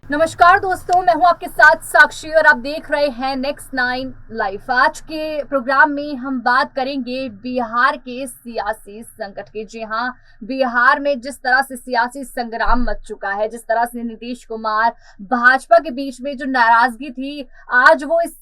नमस्कार दोस्तों, मैं हूं आपके साथ साक्षी और आप देख रहे हैं नेक्स्ट 9 लाइव। आज के प्रोग्राम में हम बात करेंगे बिहार के सियासी संकट की। जी हां, बिहार में जिस तरह से सियासी संग्राम मच चुका है, जिस तरह से नीतीश कुमार भाजपा के बीच में जो नाराजगी थी, आज वो इस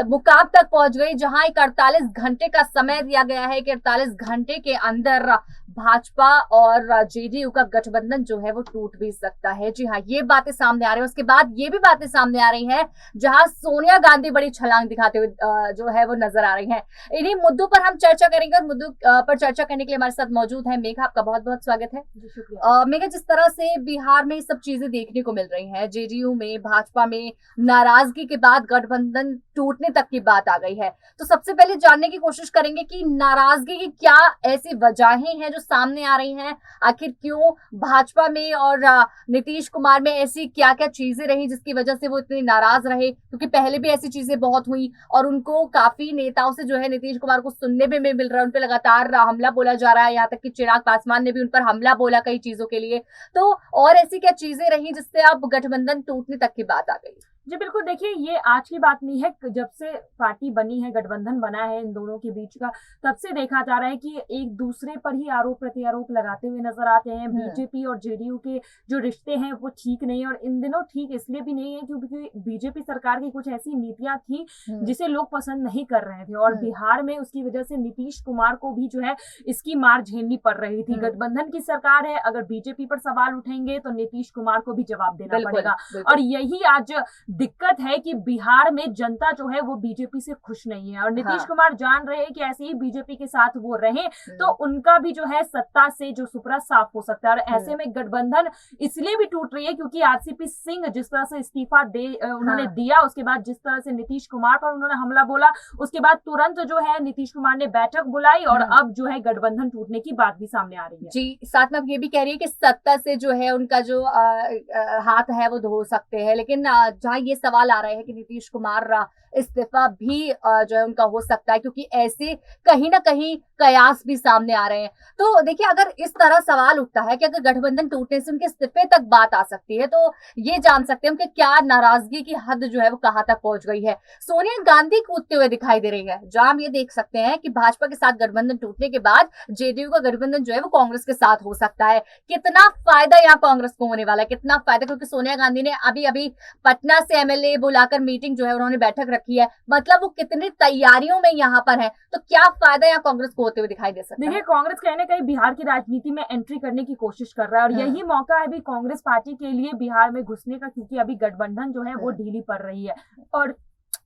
मुकाम तक पहुंच गई जहां एक 48 घंटे का समय दिया गया है कि 48 घंटे के अंदर भाजपा और जेडीयू का गठबंधन जो है वो टूट भी सकता है। जी हाँ, ये बातें सामने आ रही है। उसके बाद ये भी बातें सामने आ रही हैं जहां सोनिया गांधी बड़ी छलांग दिखाते हुए जो है वो नजर आ रही हैं। इन्हीं मुद्दों पर हम चर्चा करेंगे और मुद्दों पर चर्चा करने के लिए हमारे साथ मौजूद है मेघा। आपका बहुत बहुत स्वागत है। मेघा, जिस तरह से बिहार में सब चीजें देखने को मिल रही है, जेडीयू में, भाजपा में नाराजगी के बाद गठबंधन टूटने तक की बात आ गई है, तो सबसे पहले जानने की कोशिश करेंगे कि नाराजगी की क्या ऐसी वजहें हैं जो सामने आ रही हैं। आखिर क्यों भाजपा में और नीतीश कुमार में ऐसी क्या क्या चीजें रही जिसकी वजह से वो इतने नाराज रहे, क्योंकि पहले भी ऐसी चीजें बहुत हुई और उनको काफी नेताओं से जो है नीतीश कुमार को सुनने में मिल रहा है, उन पर लगातार हमला बोला जा रहा है। यहाँ तक कि चिराग पासवान ने भी उन पर हमला बोला कई चीजों के लिए। तो और ऐसी क्या चीजें रही जिससे अब गठबंधन टूटने तक की बात आ गई? जी बिल्कुल, देखिए ये आज की बात नहीं है। जब से पार्टी बनी है, गठबंधन बना है इन दोनों के बीच का, तब से देखा जा रहा है कि एक दूसरे पर ही आरोप प्रत्यारोप लगाते हुए नजर आते हैं। बीजेपी और जेडीयू के जो रिश्ते हैं वो ठीक नहीं है, और इन दिनों ठीक इसलिए भी नहीं है क्योंकि बीजेपी सरकार की कुछ ऐसी नीतियां थी जिसे लोग पसंद नहीं कर रहे थे, और बिहार में उसकी वजह से नीतीश कुमार को भी जो है इसकी मार झेलनी पड़ रही थी। गठबंधन की सरकार है, अगर बीजेपी पर सवाल उठेंगे तो नीतीश कुमार को भी जवाब देना पड़ेगा। और यही आज दिक्कत है कि बिहार में जनता जो है वो बीजेपी से खुश नहीं है, और नीतीश कुमार जान रहे हैं कि ऐसे ही बीजेपी के साथ वो रहे तो उनका भी जो है सत्ता से जो सुपरा साफ हो सकता है। और ऐसे में गठबंधन इसलिए भी टूट रही है क्योंकि आरसीपी सिंह जिस तरह से इस्तीफा उन्होंने दिया, उसके बाद जिस तरह से नीतीश कुमार पर उन्होंने हमला बोला, उसके बाद तुरंत जो है नीतीश कुमार ने बैठक बुलाई और अब जो है गठबंधन टूटने की बात भी सामने आ रही है। जी, साथ में अब ये भी कह रही है कि सत्ता से जो है उनका जो हाथ है वो धो सकते हैं, लेकिन जहां ये सवाल आ रहा है कि नीतीश कुमार इस्तीफा भी जो है उनका हो सकता है, क्योंकि ऐसे कहीं ना कहीं कयास भी सामने आ रहे हैं। तो देखिए, अगर इस तरह सवाल उठता है कि अगर गठबंधन टूटने से उनके इस्तीफे तक बात आ सकती है, तो ये जान सकते हैं कि क्या नाराजगी की हद जो है वो कहां तक पहुंच गई है। सोनिया गांधी कूदते हुए दिखाई दे रही है, जहां हम ये देख सकते हैं कि भाजपा के साथ गठबंधन टूटने के बाद जेडीयू का गठबंधन जो है वो कांग्रेस के साथ हो सकता है। कितना फायदा यहाँ कांग्रेस को होने वाला है, कितना फायदा, क्योंकि सोनिया गांधी ने अभी अभी पटना से एमएलए बुलाकर मीटिंग जो है उन्होंने बैठक रखी है, मतलब वो कितनी तैयारियों में यहाँ पर है। तो क्या फायदा यहाँ कांग्रेस को होते हुए दिखाई दे सकता है? देखिए, कांग्रेस कहीं ना कहीं बिहार की राजनीति में एंट्री करने की कोशिश कर रहा है, और यही मौका है भी कांग्रेस पार्टी के लिए बिहार में घुसने का, क्योंकि अभी गठबंधन जो है वो ढीली पड़ रही है। और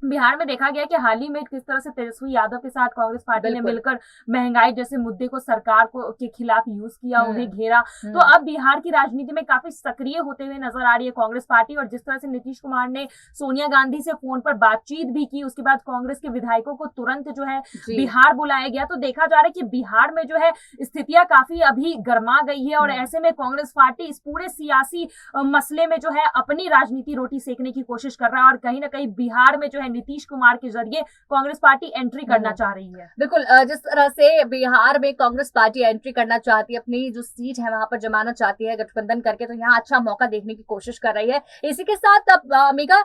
बिहार में देखा गया कि हाल ही में किस तरह से तेजस्वी यादव के साथ कांग्रेस पार्टी ने मिलकर महंगाई जैसे मुद्दे को सरकार को के खिलाफ यूज किया, उन्हें घेरा। तो अब बिहार की राजनीति में काफी सक्रिय होते हुए नजर आ रही है कांग्रेस पार्टी। और जिस तरह से नीतीश कुमार ने सोनिया गांधी से फोन पर बातचीत भी की, उसके बाद कांग्रेस के विधायकों को तुरंत जो है बिहार बुलाया गया, तो देखा जा रहा है कि बिहार में जो है स्थितियां काफी अभी गर्मा गई है। और ऐसे में कांग्रेस पार्टी इस पूरे सियासी मसले में जो है अपनी राजनीति रोटी सेकने की कोशिश कर रहा है, और कहीं ना कहीं बिहार में जो है नीतीश कुमार के जरिए कांग्रेस पार्टी एंट्री करना चाह रही है। बिल्कुल, जिस तरह से बिहार में कांग्रेस पार्टी एंट्री करना चाहती है, अपनी जो सीट है वहां पर जमाना चाहती है गठबंधन करके, तो यहाँ अच्छा मौका देखने की कोशिश कर रही है। इसी के साथ अब मेघा,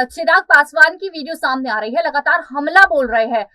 चिराग पासवान की वीडियो सामने आ रही है, लगातार हमला बोल रहे हैं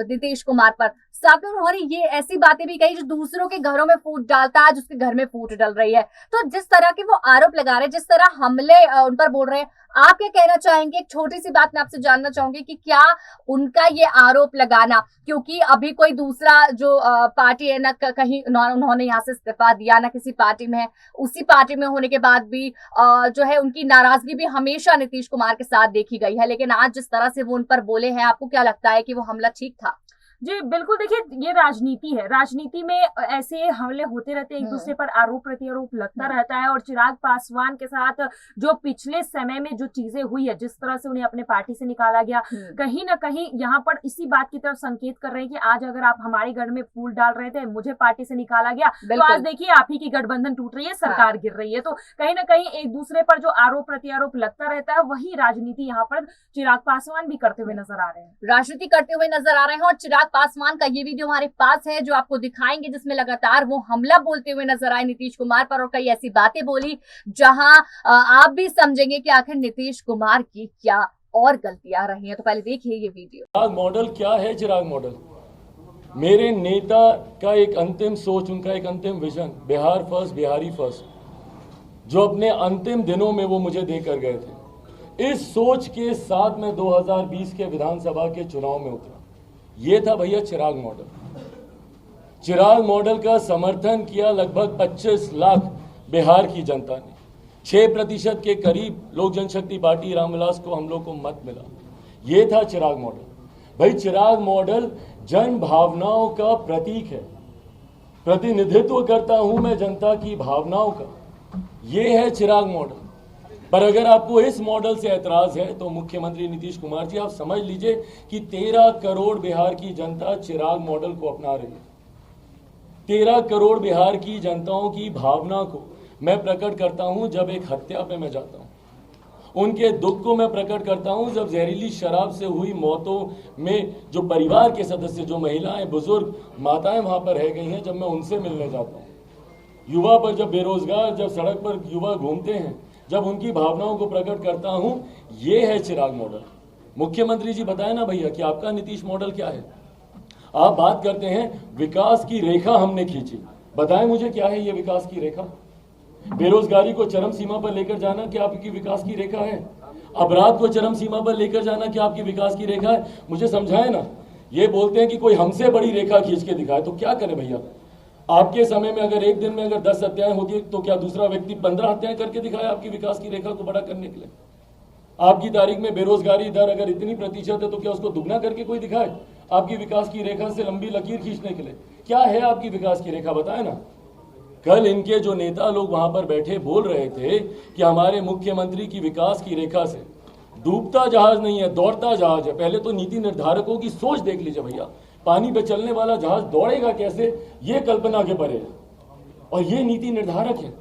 नीतीश कुमार पर। साथ में उन्होंने ये ऐसी बातें भी कही जो दूसरों के घरों में फूट डालता है, जिसके घर में फूट डल रही है। तो जिस तरह के वो आरोप लगा रहे हैं, जिस तरह हमले उन पर बोल रहे हैं, आप क्या कहना चाहेंगे? एक छोटी सी बात मैं आपसे जानना चाहूंगी कि क्या उनका ये आरोप लगाना, क्योंकि अभी कोई दूसरा जो पार्टी है ना, कहीं उन्होंने यहाँ से इस्तीफा दिया, ना किसी पार्टी में है, उसी पार्टी में होने के बाद भी जो है उनकी नाराजगी भी हमेशा नीतीश कुमार के साथ देखी गई है, लेकिन आज जिस तरह से वो उन पर बोले हैं, आपको क्या लगता है कि वो हमला ठीक था? जी बिल्कुल, देखिए ये राजनीति है, राजनीति में ऐसे हमले होते रहते हैं, एक दूसरे पर आरोप प्रत्यारोप लगता रहता है। और चिराग पासवान के साथ जो पिछले समय में जो चीजें हुई है, जिस तरह से उन्हें अपने पार्टी से निकाला गया, कहीं ना कहीं यहाँ पर इसी बात की तरफ संकेत कर रहे हैं कि आज अगर आप हमारे घर में फूल डाल रहे थे, मुझे पार्टी से निकाला गया, तो आज देखिए आप ही की गठबंधन टूट रही है, सरकार गिर रही है। तो कहीं ना कहीं एक दूसरे पर जो आरोप प्रत्यारोप लगता रहता है, वही राजनीति यहाँ पर चिराग पासवान भी करते हुए नजर आ रहे हैं, राजनीति करते हुए नजर आ रहे हैं। और चिराग पासवान का ये वीडियो हमारे पास है जो आपको दिखाएंगे, जिसमें लगातार वो हमला बोलते हुए नजर आए नीतीश कुमार पर और कई ऐसी बातें बोली जहां आप भी समझेंगे कि आखिर नीतीश कुमार की क्या और गलतियां रही हैं। तो पहले देखिए ये वीडियो। चिराग मॉडल क्या है? चिराग मॉडल मेरे नेता का एक अंतिम सोच, उनका एक अंतिम vision, Bihar first, Bihari first, जो अपने अंतिम दिनों में वो मुझे देकर गए थे। इस सोच के साथ मैं 2020 के विधानसभा के चुनाव में उतरा। ये था भैया चिराग मॉडल। चिराग मॉडल का समर्थन किया लगभग 25 लाख बिहार की जनता ने। 6% के करीब लोक जनशक्ति पार्टी रामविलास को हम लोग को मत मिला। ये था चिराग मॉडल। भाई चिराग मॉडल जन भावनाओं का प्रतीक है, प्रतिनिधित्व करता हूं मैं जनता की भावनाओं का। ये है चिराग मॉडल। पर अगर आपको इस मॉडल से ऐतराज है तो मुख्यमंत्री नीतीश कुमार जी, आप समझ लीजिए कि 13 करोड़ बिहार की जनता चिराग मॉडल को अपना रही है। 13 करोड़ बिहार की जनताओं की भावना को मैं प्रकट करता हूं जब एक हत्या पे मैं जाता हूं। उनके दुख को मैं प्रकट करता हूं जब जहरीली शराब से हुई मौतों में जो परिवार के सदस्य, जो महिलाएं, बुजुर्ग, माताएं वहां पर रह गई हैं, जब मैं उनसे मिलने जाता हूं। युवा पर जब बेरोजगार, जब सड़क पर युवा घूमते हैं, जब उनकी भावनाओं को प्रकट करता हूं। ये है चिराग मॉडल। मुख्यमंत्री जी बताए ना भैया कि आपका नीतीश मॉडल क्या है। आप बात करते हैं विकास की रेखा हमने खींची। बताएं मुझे क्या है ये विकास की रेखा? बेरोजगारी को चरम सीमा पर लेकर जाना क्या आपकी विकास की रेखा है? अपराध को चरम सीमा पर लेकर जाना क्या आपकी विकास की रेखा है? मुझे समझाएं ना। ये बोलते हैं कि कोई हमसे बड़ी रेखा खींच के दिखाए, तो क्या करें भैया? आपके समय में अगर एक दिन में अगर 10 हत्याएं होती है तो क्या दूसरा व्यक्ति 15 हत्याएं करके दिखाए आपकी विकास की रेखा को बड़ा करने के लिए? आपकी तारीख में बेरोजगारी दर अगर इतनी प्रतिशत है तो क्या उसको दुगना करके कोई दिखाए आपकी विकास की रेखा से लंबी लकीर खींचने के लिए? क्या है आपकी विकास की रेखा? बताए ना। कल इनके जो नेता लोग वहां पर बैठे बोल रहे थे कि हमारे मुख्यमंत्री की विकास की रेखा से डूबता जहाज नहीं है, दौड़ता जहाज है। पहले तो नीति निर्धारकों की सोच देख लीजिए भैया। पानी पे चलने वाला जहाज दौड़ेगा कैसे, ये कल्पना के परे है। और ये नीति निर्धारक है।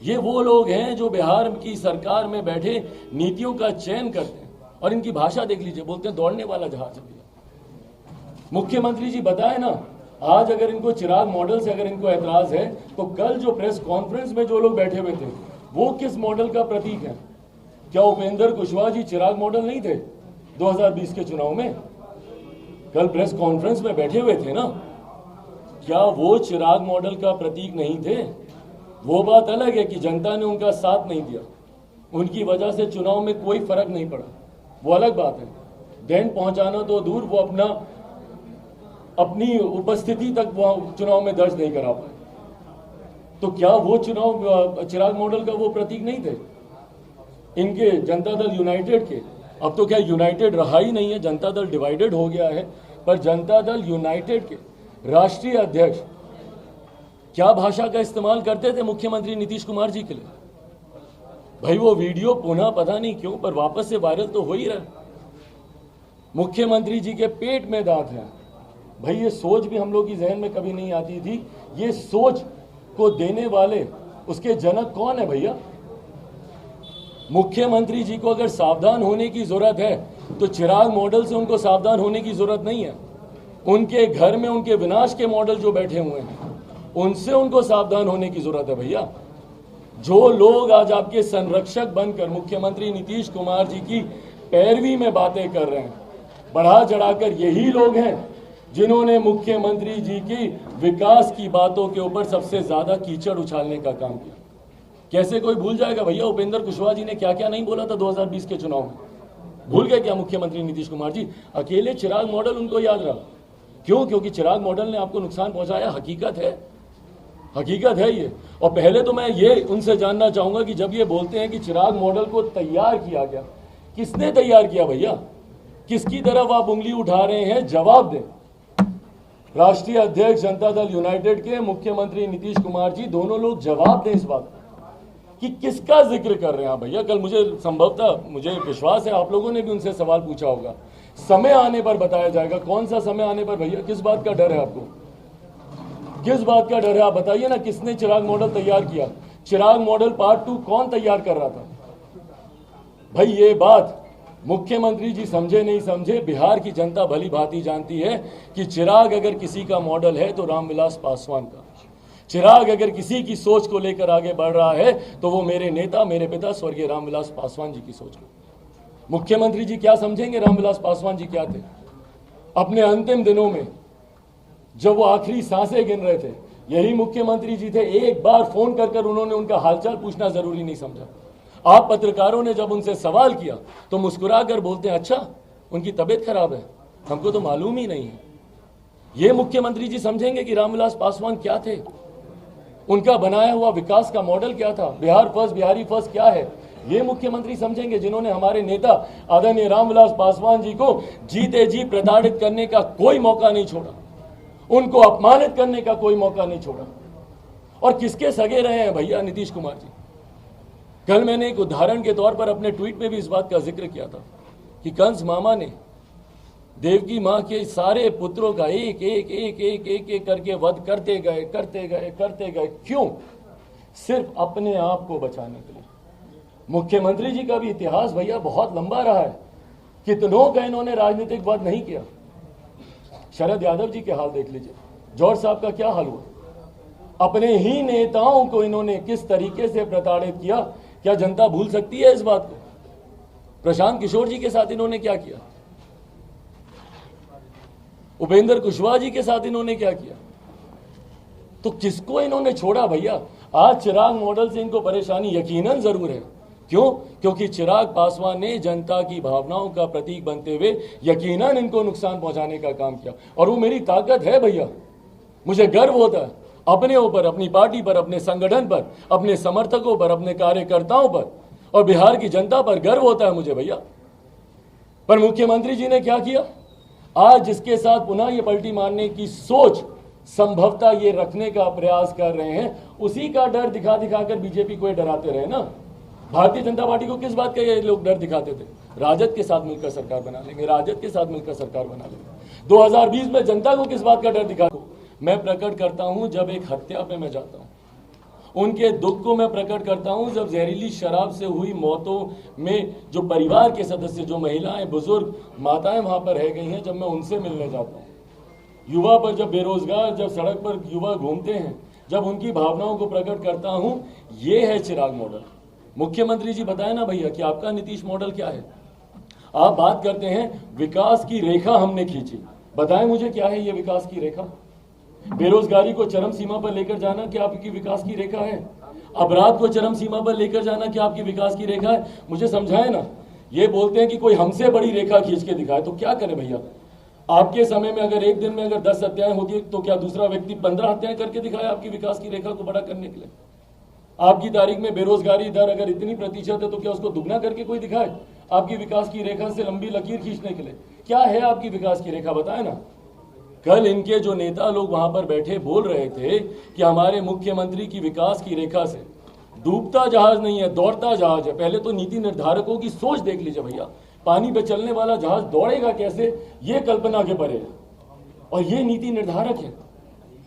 ये वो लोग हैं जो बिहार की सरकार में बैठे नीतियों का चयन करते हैं। और इनकी भाषा देख लीजिए, बोलते हैं दौड़ने वाला जहाज है भैया। मुख्यमंत्री जी बताए ना, आज अगर इनको चिराग मॉडल से अगर इनको ऐतराज है तो कल जो प्रेस कॉन्फ्रेंस में जो लोग बैठे हुए थे वो किस मॉडल का प्रतीक है? क्या उपेंद्र कुशवाहा जी चिराग मॉडल नहीं थे 2020 के चुनाव में? कल प्रेस कॉन्फ्रेंस में बैठे हुए थे ना, क्या वो चिराग मॉडल का प्रतीक नहीं थे? वो बात अलग है कि जनता ने उनका साथ नहीं दिया, उनकी वजह से चुनाव में कोई फर्क नहीं पड़ा, वो अलग बात है। देन पहुंचाना तो दूर, वो अपनी उपस्थिति तक वो चुनाव में दर्ज नहीं करा पाए। तो क्या वो चुनाव चिराग मॉडल का वो प्रतीक नहीं थे इनके जनता दल यूनाइटेड के? अब तो क्या यूनाइटेड रहा ही नहीं है, जनता दल डिवाइडेड हो गया है। पर जनता दल यूनाइटेड के राष्ट्रीय अध्यक्ष क्या भाषा का इस्तेमाल करते थे मुख्यमंत्री नीतीश कुमार जी के लिए? भाई वो वीडियो पुनः पता नहीं क्यों पर वापस से वायरल तो हो ही रहा। मुख्यमंत्री जी के पेट में दांत है। भाई ये सोच भी हम लोग की जहन में कभी नहीं आती थी। ये सोच को देने वाले उसके जनक कौन है भैया? मुख्यमंत्री जी को अगर सावधान होने की जरूरत है तो चिराग मॉडल से उनको सावधान होने की जरूरत नहीं है। उनके घर में उनके विनाश के मॉडल जो बैठे हुए हैं उनसे उनको सावधान होने की जरूरत है भैया। जो लोग आज आपके संरक्षक बनकर मुख्यमंत्री नीतीश कुमार जी की पैरवी में बातें कर रहे हैं, बढ़ा चढ़ाकर यही लोग हैं जिन्होंने मुख्यमंत्री जी की विकास की बातों के ऊपर सबसे ज्यादा कीचड़ उछालने का काम किया। कैसे कोई भूल जाएगा भैया उपेंद्र कुशवाहा जी ने क्या क्या नहीं बोला था 2020 के चुनाव में? भूल गए क्या मुख्यमंत्री नीतीश कुमार जी? अकेले चिराग मॉडल उनको याद रहा। क्यों? क्योंकि चिराग मॉडल ने आपको नुकसान पहुंचाया। हकीकत है, हकीकत है ये। और पहले तो मैं ये उनसे जानना चाहूंगा कि जब ये बोलते हैं कि चिराग मॉडल को तैयार किया गया, किसने तैयार किया भैया? किसकी तरफ आप उंगली उठा रहे हैं? जवाब दें। राष्ट्रीय अध्यक्ष जनता दल यूनाइटेड के मुख्यमंत्री नीतीश कुमार जी, दोनों लोग जवाब दें इस बात कि किसका जिक्र कर रहे हैं आप भैया। कल मुझे संभवतः मुझे विश्वास है आप लोगों ने भी उनसे सवाल पूछा होगा। समय आने पर बताया जाएगा। कौन सा समय आने पर भैया? किस बात का डर है आपको? किस बात का डर है? आप बताइए ना, किसने चिराग मॉडल तैयार किया? चिराग मॉडल पार्ट 2 कौन तैयार कर रहा था? भाई ये बात मुख्यमंत्री जी समझे नहीं समझे, बिहार की जनता भली भांति जानती है कि चिराग अगर किसी का मॉडल है तो रामविलास पासवान का। चिराग अगर किसी की सोच को लेकर आगे बढ़ रहा है तो वो मेरे नेता, मेरे पिता स्वर्गीय रामविलास पासवान जी की सोच को। मुख्यमंत्री जी क्या समझेंगे रामविलास पासवान जी क्या थे? अपने अंतिम दिनों में जब वो आखिरी सांसें गिन रहे थे, यही मुख्यमंत्री जी थे, एक बार फोन कर उन्होंने उनका हालचाल पूछना जरूरी नहीं समझा। आप पत्रकारों ने जब उनसे सवाल किया तो मुस्कुराकर बोलते हैं अच्छा उनकी तबीयत खराब है, हमको तो मालूम ही नहीं है। ये मुख्यमंत्री जी समझेंगे कि रामविलास पासवान क्या थे? उनका बनाया हुआ विकास का मॉडल क्या था? बिहार फर्स्ट, बिहारी फर्स्ट क्या है? ये मुख्यमंत्री समझेंगे जिन्होंने हमारे नेता आदरणीय रामविलास पासवान जी को जीते जी प्रताड़ित करने का कोई मौका नहीं छोड़ा, उनको अपमानित करने का कोई मौका नहीं छोड़ा। और किसके सगे रहे हैं भैया नीतीश कुमार जी? कल मैंने एक उदाहरण के तौर पर अपने ट्वीट में भी इस बात का जिक्र किया था कि कंस मामा ने देवकी मां के सारे पुत्रों का एक एक एक एक एक एक करके वध करते गए। क्यों? सिर्फ अपने आप को बचाने के लिए। मुख्यमंत्री जी का भी इतिहास भैया बहुत लंबा रहा है, कितनों का इन्होंने राजनीतिक वध नहीं किया। शरद यादव जी के हाल देख लीजिए, जॉर्ज साहब का क्या हाल हुआ, अपने ही नेताओं को इन्होंने किस तरीके से प्रताड़ित किया। क्या जनता भूल सकती है इस बात को? प्रशांत किशोर जी के साथ इन्होंने क्या किया, उपेंद्र कुशवाहा जी के साथ इन्होंने क्या किया। तो किसको इन्होंने छोड़ा भैया? आज चिराग मॉडल से इनको परेशानी यकीनन जरूर है। क्यों? क्योंकि चिराग पासवान ने जनता की भावनाओं का प्रतीक बनते हुए यकीनन इनको नुकसान पहुंचाने का काम किया। और वो मेरी ताकत है भैया, मुझे गर्व होता है अपने ऊपर, अपनी पार्टी पर, अपने संगठन पर, अपने समर्थकों पर, अपने कार्यकर्ताओं पर और बिहार की जनता पर गर्व होता है मुझे भैया। पर मुख्यमंत्री जी ने क्या किया? आज जिसके साथ पुनः ये पलटी मारने की सोच संभवतः ये रखने का प्रयास कर रहे हैं, उसी का डर दिखा दिखाकर बीजेपी को ये डराते रहे ना। भारतीय जनता पार्टी को किस बात का ये लोग डर दिखाते थे? राजद के साथ मिलकर सरकार बना लेंगे, राजद के साथ मिलकर सरकार बना लेंगे। 2020 में जनता को किस बात का डर दिखा मैं प्रकट करता हूं जब एक हत्या पे मैं जाता हूं। उनके दुख को मैं प्रकट करता हूं जब जहरीली शराब से हुई मौतों में जो परिवार के सदस्य, जो महिलाएं, बुजुर्ग, माताएं वहां पर रह गई हैं, जब मैं उनसे मिलने जाता हूं। युवा पर जब बेरोजगार, जब सड़क पर युवा घूमते हैं, जब उनकी भावनाओं को प्रकट करता हूं, ये है चिराग मॉडल। मुख्यमंत्री जी बताए ना भैया कि आपका नीतीश मॉडल क्या है। आप बात करते हैं विकास की रेखा हमने खींची, बताएं मुझे क्या है ये विकास की रेखा? बेरोजगारी को चरम सीमा पर लेकर जाना क्या आपकी विकास की रेखा है? अपराध को चरम सीमा पर लेकर जाना क्या आपकी विकास की रेखा है? मुझे समझाएं ना। ये बोलते हैं कि कोई हमसे बड़ी रेखा खींच के दिखाए, तो क्या करें भैया? आपके समय में अगर एक दिन में अगर 10 हत्याएं होती है तो क्या दूसरा व्यक्ति 15 हत्याएं करके दिखाए आपकी विकास की रेखा को बड़ा करने के लिए? आपकी तारीख में बेरोजगारी दर अगर इतनी प्रतिशत है तो क्या उसको दुगना करके कोई दिखाए आपकी विकास की रेखा से लंबी लकीर खींचने के लिए? क्या है आपकी विकास की रेखा, बताए ना। कल इनके जो नेता लोग वहां पर बैठे बोल रहे थे कि हमारे मुख्यमंत्री की विकास की रेखा से डूबता जहाज नहीं है, दौड़ता जहाज है। पहले तो नीति निर्धारकों की सोच देख लीजिए भैया, पानी पे चलने वाला जहाज दौड़ेगा कैसे, ये कल्पना के परे है। और ये नीति निर्धारक है,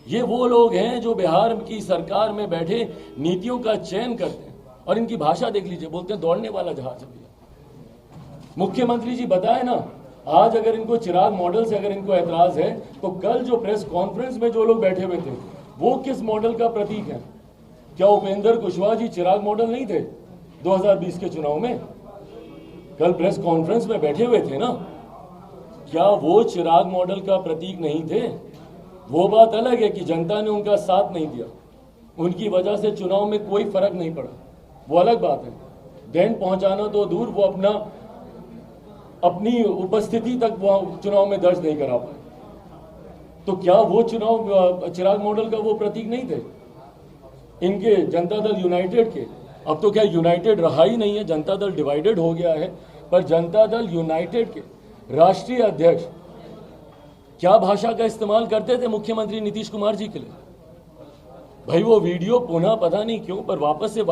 ये वो लोग हैं जो बिहार की सरकार में बैठे नीतियों का चयन करते हैं। और इनकी भाषा देख लीजिए, बोलते हैं दौड़ने वाला जहाज है भैया। मुख्यमंत्री जी बताए ना, आज अगर इनको चिराग मॉडल से अगर इनको ऐतराज है तो कल जो प्रेस कॉन्फ्रेंस में जो लोग बैठे हुए थे वो किस मॉडल का प्रतीक है? क्या उपेंद्र कुशवाहा जी चिराग मॉडल नहीं थे 2020 के चुनाव में? कल प्रेस कॉन्फ्रेंस में बैठे हुए थे ना, क्या वो चिराग मॉडल का प्रतीक नहीं थे? वो बात अलग है कि जनता ने उनका साथ नहीं दिया, उनकी वजह से चुनाव में कोई फर्क नहीं पड़ा, वो अलग बात है। देन पहुंचाना तो दूर, वो अपनी उपस्थिति तक वो चुनाव में दर्ज नहीं करा पाए। तो क्या वो चुनाव चिराग मॉडल का वो प्रतीक नहीं थे इनके जनता दल यूनाइटेड के? अब तो क्या यूनाइटेड रहा ही नहीं है, जनता दल डिवाइडेड हो गया है। पर जनता दल यूनाइटेड के राष्ट्रीय अध्यक्ष क्या भाषा का इस्तेमाल करते थे मुख्यमंत्री नीतीश कुमार जी के लिए? भाई वो वीडियो पुनः पता नहीं क्यों पर वापस से